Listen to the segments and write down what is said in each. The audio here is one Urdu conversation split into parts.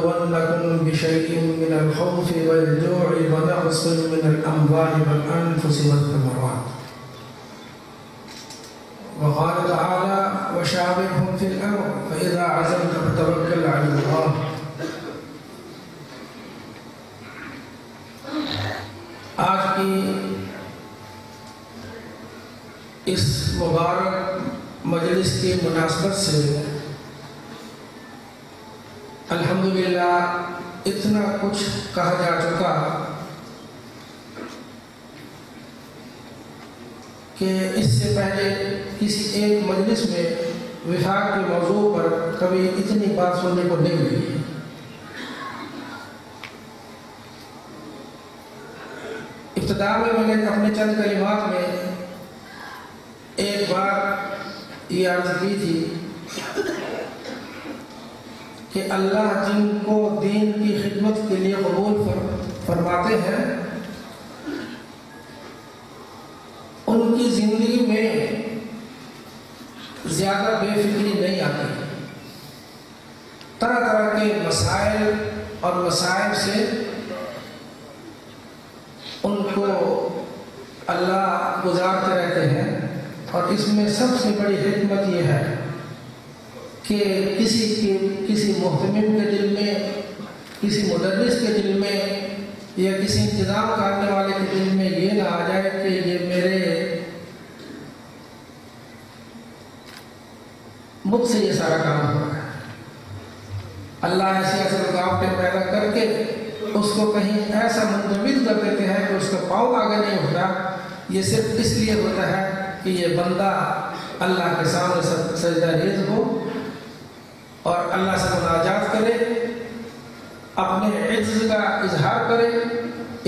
ولنبلونكم بشيء من الخوف والجوع ونقص من الأموال والأنفس والثمرات. وقال تعالى وشاورهم في الأمر فإذا عزمت فتوكل على الله. آج کی اس مبارک مجلس کی مناسبت سے الحمدللہ اتنا کچھ کہا جا چکا کہ اس سے پہلے کسی ایک مجلس میں وفاق کے موضوع پر کبھی اتنی بات سننے کو نہیں ملی. ابتدا میں نے اپنے چند کلمات میں ایک بار یہ عرض کی تھی کہ اللہ جن کو دین کی خدمت کے لیے قبول فرماتے ہیں ان کی زندگی میں زیادہ بے فکری نہیں آتی. طرح طرح کے مسائل اور مسائل سے ان کو اللہ گزارتے رہتے ہیں. اور اس میں سب سے بڑی حکمت یہ ہے کہ کسی محتمم کے دل میں، کسی مدرس کے دل میں یا کسی انتظام کرنے والے کے دل میں یہ نہ آ جائے کہ یہ میرے مجھ سے یہ سارا کام ہو رہا ہے. اللہ ایسے رکاوٹیں پیدا کر کے اس کو کہیں ایسا منجمد کر دیتے ہیں کہ اس کا پاؤں آگے نہیں ہوتا. یہ صرف اس لیے ہوتا ہے کہ یہ بندہ اللہ کے سامنے سجدہ ریز ہو اور اللہ سے مناجات کرے، اپنے عجز کا اظہار کرے،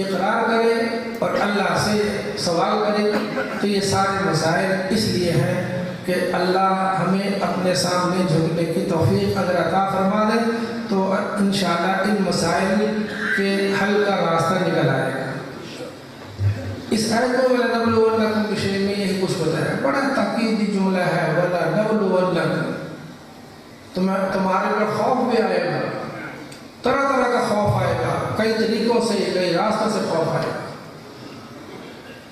اقرار کرے اور اللہ سے سوال کرے. تو یہ سارے مسائل اس لیے ہیں کہ اللہ ہمیں اپنے سامنے جھکنے کی توفیق اگر عطا فرما دے تو انشاءاللہ ان مسائل کے حل کا راستہ نکل آئے گا. اس آیت کو وَلَنَبْلُوَنَّكُمْ بِشَيْءٍ میں یہی کچھ ہوتا ہے. بڑا تاکیدی جملہ ہے وَلَنَبْلُوَنَّكُمْ. تمہارے پر خوف بھی آئے گا، طرح طرح کا خوف آئے گا، کئی طریقوں سے کئی راستوں سے خوف آئے گا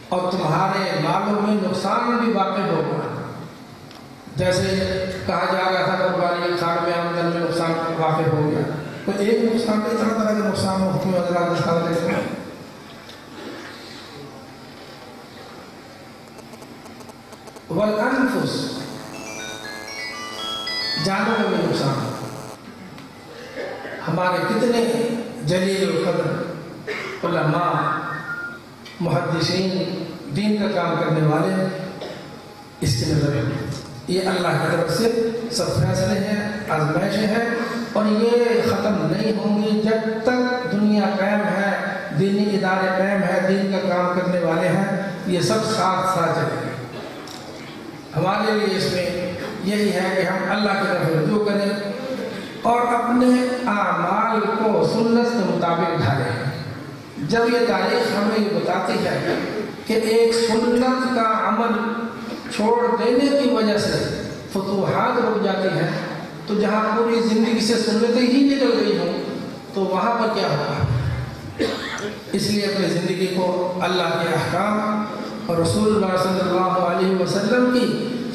اور تمہارے مالوں میں نقصان بھی واقع ہوگا. جیسے کہا جا رہا تھا قربانی خان میں آمدن میں نقصان واقع ہو گیا. تو ایک نقصان نہیں، طرح طرح کے نقصان حکم حضرات دکھا دیتے ہیں. والانفس، جانوں میں نقصان. ہمارے کتنے جلیل القدر علماء، محدثین، دین کا کام کرنے والے اس کی نظر ہے. یہ اللہ کی طرف سے سب فیصلے ہیں، آزمائشیں ہیں اور یہ ختم نہیں ہوں گی جب تک دنیا قائم ہے، دینی ادارے قائم ہے، دین کا کام کرنے والے ہیں. یہ سب ساتھ ساتھ چلیں گے. ہمارے لیے اس میں یہی ہے کہ ہم اللہ کی طرف رجوع کریں اور اپنے اعمال کو سنت کے مطابق ڈھالیں. جب یہ تاریخ ہمیں یہ بتاتی ہے کہ ایک سنت کا عمل چھوڑ دینے کی وجہ سے فتوحات رک جاتی ہیں، تو جہاں پوری زندگی سے سنتیں ہی نکل گئی ہوں تو وہاں پر کیا ہوگا؟ اس لیے اپنی زندگی کو اللہ کے احکام اور رسول اللہ صلی اللہ علیہ وسلم کی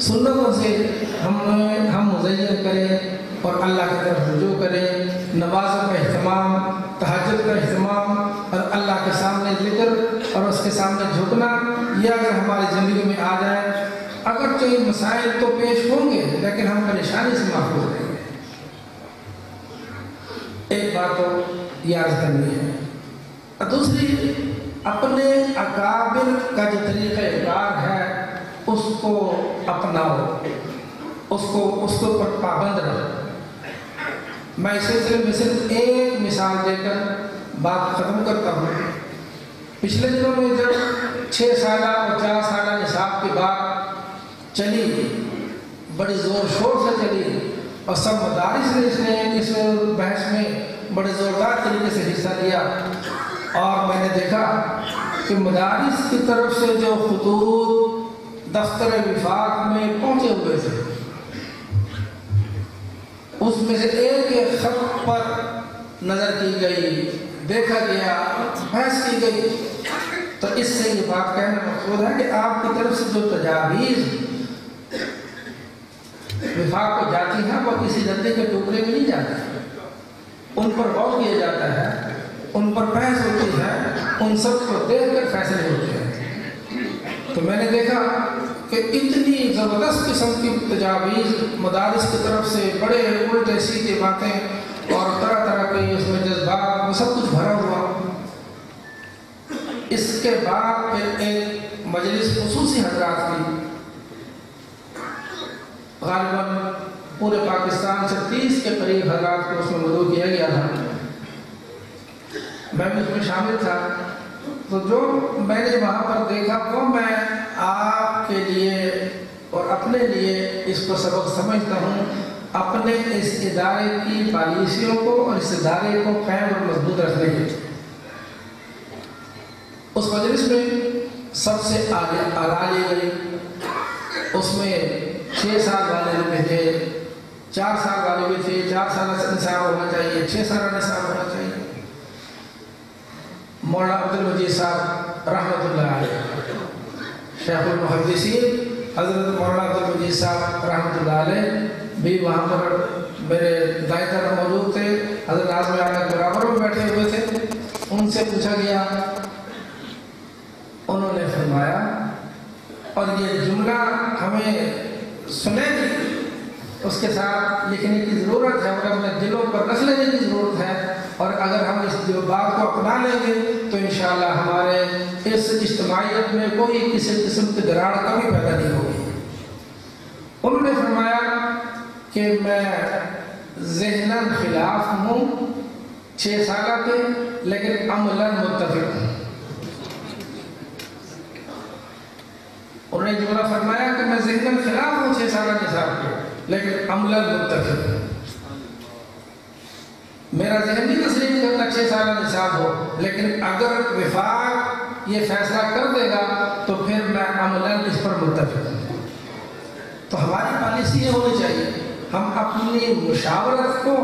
سنتوں سے ہم مزین کریں اور اللہ کی طرف رجوع کریں. نمازوں کا اہتمام، تہجد کا اہتمام اور اللہ کے سامنے ذکر اور اس کے سامنے جھکنا، یہ اگر ہماری زندگی میں آ جائے، اگرچہ یہ مسائل تو پیش ہوں گے لیکن ہم پریشانی سے محفوظ رہیں گے. ایک بات تو یاد کرنی ہے. اور دوسری، اپنے اکابر کا جو طریقہ کار ہے اس کو اپناؤ، اس کو پر پابند رہو. میں اس سلسلے میں صرف ایک مثال دے کر بات ختم کرتا ہوں. پچھلے دنوں میں جب 6 سالہ اور 4 سالہ نصاب کی بات چلی، بڑی زور شور سے چلی اور سب مدارس نے اس بحث میں بڑے زوردار طریقے سے حصہ لیا، اور میں نے دیکھا کہ مدارس کی طرف سے جو خطوط دفتر وفاق میں پہنچے ہوئے تھے، اس میں سے ایک خط پر نظر کی گئی، دیکھا گیا، بحث کی گئی، تو اس سے یہ بات کہنا مقصود ہے کہ آپ کی طرف سے جو تجاویز وفاق کو جاتی ہیں وہ کسی ردے کے ٹکڑے میں نہیں جاتی، ان پر غور کیا جاتا ہے، ان پر بحث ہوتی ہے، ان سب کو دیکھ کر فیصلے ہوتے ہیں۔ تو میں نے دیکھا کہ اتنی زبردست قسم کی تجاویز مدارس کی طرف سے، بڑے الٹے سیدھے باتیں اور طرح طرح کے اس میں جذبات، وہ سب کچھ بھرا ہوا۔ اس کے بعد پھر ایک مجلس خصوصی حضرات کی، غالباً پورے پاکستان سے 30 کے قریب حضرات کو اس میں مدعو کیا گیا تھا، میں بھی اس میں شامل تھا۔ تو جو میں نے وہاں پر دیکھا وہ میں آپ کے لیے اور اپنے لیے اس کو سبق سمجھتا ہوں، اپنے اس ادارے کی پالیسیوں کو اور اس ادارے کو قائم اور مضبوط رکھنے کے لیے۔ اس مجلس میں سب سے آراء لی گئی، اس میں 6 سال والے بھی تھے، 4 سال والے بھی تھے، 4 سال نصاب ہونا چاہیے، 6 سال نصاب ہونا چاہیے۔ مولانا عبدالمجید صاحب رحمۃ اللہ علیہ، شیخ المحدثین حضرت مولانا عبدالمجید صاحب رحمۃ اللہ علیہ بھی وہاں پر میرے دائیں طرف موجود تھے، حضرت ناظم عالم کے برابر میں بیٹھے ہوئے تھے۔ ان سے پوچھا گیا، انہوں نے فرمایا، اور یہ جملہ ہمیں سنے گی، اس کے ساتھ لکھنے کی ضرورت ہے اور اپنے دلوں پر رکھ لینے کی ضرورت ہے، اور اگر ہم اس بات کو اپنا لیں گے تو انشاءاللہ ہمارے اس اجتماعیت میں کوئی کسی قسم کی دراڑ کبھی پیدا نہیں ہوگی۔ انہوں نے فرمایا کہ میں ذہناً خلاف ہوں 6 سالہ کے، لیکن عملاً متفق ہوں۔ انہوں نے جملہ فرمایا کہ میں ذہناً خلاف ہوں 6 سالہ نصاب کے، لیکن عملاً متفق ہوں۔ میرا ذہن نہیں تسلیم کرتا 6 سالہ نصاب ہو، لیکن اگر وفاق یہ فیصلہ کر دے گا تو پھر میں عملاً اس پر متفق ہوں۔ تو ہماری پالیسی یہ ہونی چاہیے، ہم اپنی مشاورت کو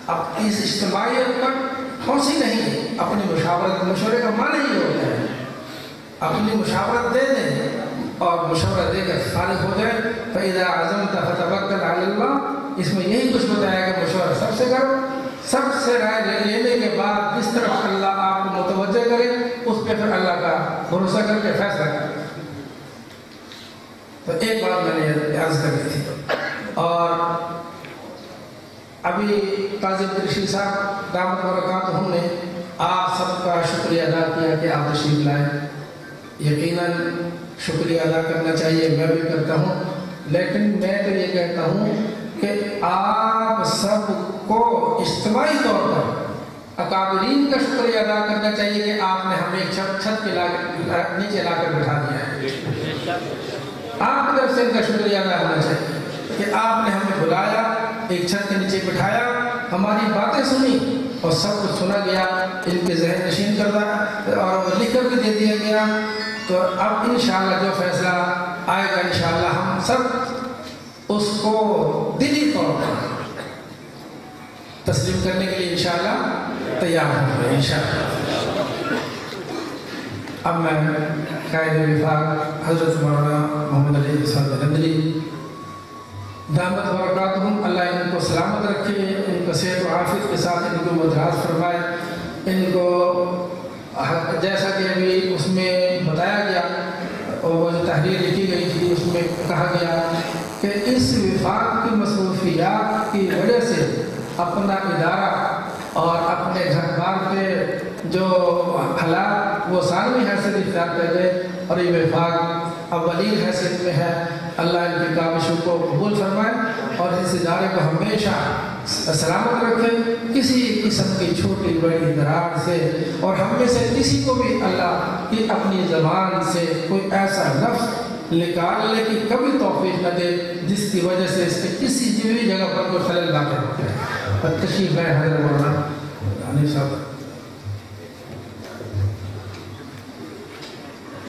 اس اجتماعیت پر پھانسی نہیں، اپنی مشاورت، مشورے کا معنی ہی ہوتا ہے اپنی مشاورت دے دیں اور مشورہ دے کر فارغ ہو جائے۔ فَإِذَا عَزَمْتَ فَتَوَكَّلْ عَلَى اللَّهِ، اس میں یہی کچھ بتایا کہ مشورہ سب سے کرو، سب سے رائے لینے کے بعد جس طرف اللہ آپ کو متوجہ کرے اس پہ پھر اللہ کا بھروسہ کر کے فیصلہ کرے۔ تو ایک بات میں نے عرض کرنی تھی، اور ابھی قاضی عبدالرشید صاحب دامت برکاتہم نے آپ سب کا شکریہ ادا کیا کہ آپ تشریف لائے۔ یقیناً شکریہ ادا کرنا چاہیے، میں بھی کرتا ہوں، لیکن میں تو یہ کہتا ہوں کہ آپ سب کو اجتماعی طور پر اکابرین کا شکریہ ادا کرنا چاہیے کہ آپ نے ہمیں چھت کے نیچے لا کر بٹھا دیا ہے۔ آپ کی طرف سے ان کا شکریہ ادا ہونا چاہیے کہ آپ نے ہمیں بلایا، ایک چھت کے نیچے بٹھایا، ہماری باتیں سنی اور سب کچھ سنا گیا، ان کے ذہن نشین کردہ اور لکھ کر بھی دے دیا گیا۔ تو اب انشاءاللہ جو فیصلہ آئے گا انشاءاللہ ہم سب اس کو دلی طور پر تسلیم کرنے کے لیے انشاءاللہ تیار ہوں گے انشاءاللہ۔ اب میں قائد وفاق حضرت مولانا محمد علی صاحب الندری دامت برکاتہم، اللہ ان کو سلامت رکھے، ان کو صحت و عافیت کے ساتھ ان کو مدراز فرمائے، ان کو جیسا کہ ابھی اس میں بتایا گیا اور وہ جو تحریر لکھی گئی تھی اس میں کہا گیا کہ اس وفاق کی مصروفیات کی وجہ سے اپنا ادارہ اور اپنے گھر بار کے جو حالات وہ ثانوی حیثیت اختیار کر گئے، اور یہ وفاق اولین حیثیت میں ہے۔ اللہ ان کی کاوشوں کو قبول فرمائے اور اس ادارے کو ہمیشہ سلامت رکھے، کسی قسم کی چھوٹی بڑی دراڑ سے، اور ہم میں سے کسی کو بھی اللہ کی اپنی زبان سے کوئی ایسا لفظ نکالنے کی کبھی توفیق نہ دے جس کی وجہ سے اس کے کسی بھی جگہ پر کوئی خلل واقع ہو جائے۔ تشریف ہے حضرت مولانا حنیف صاحب۔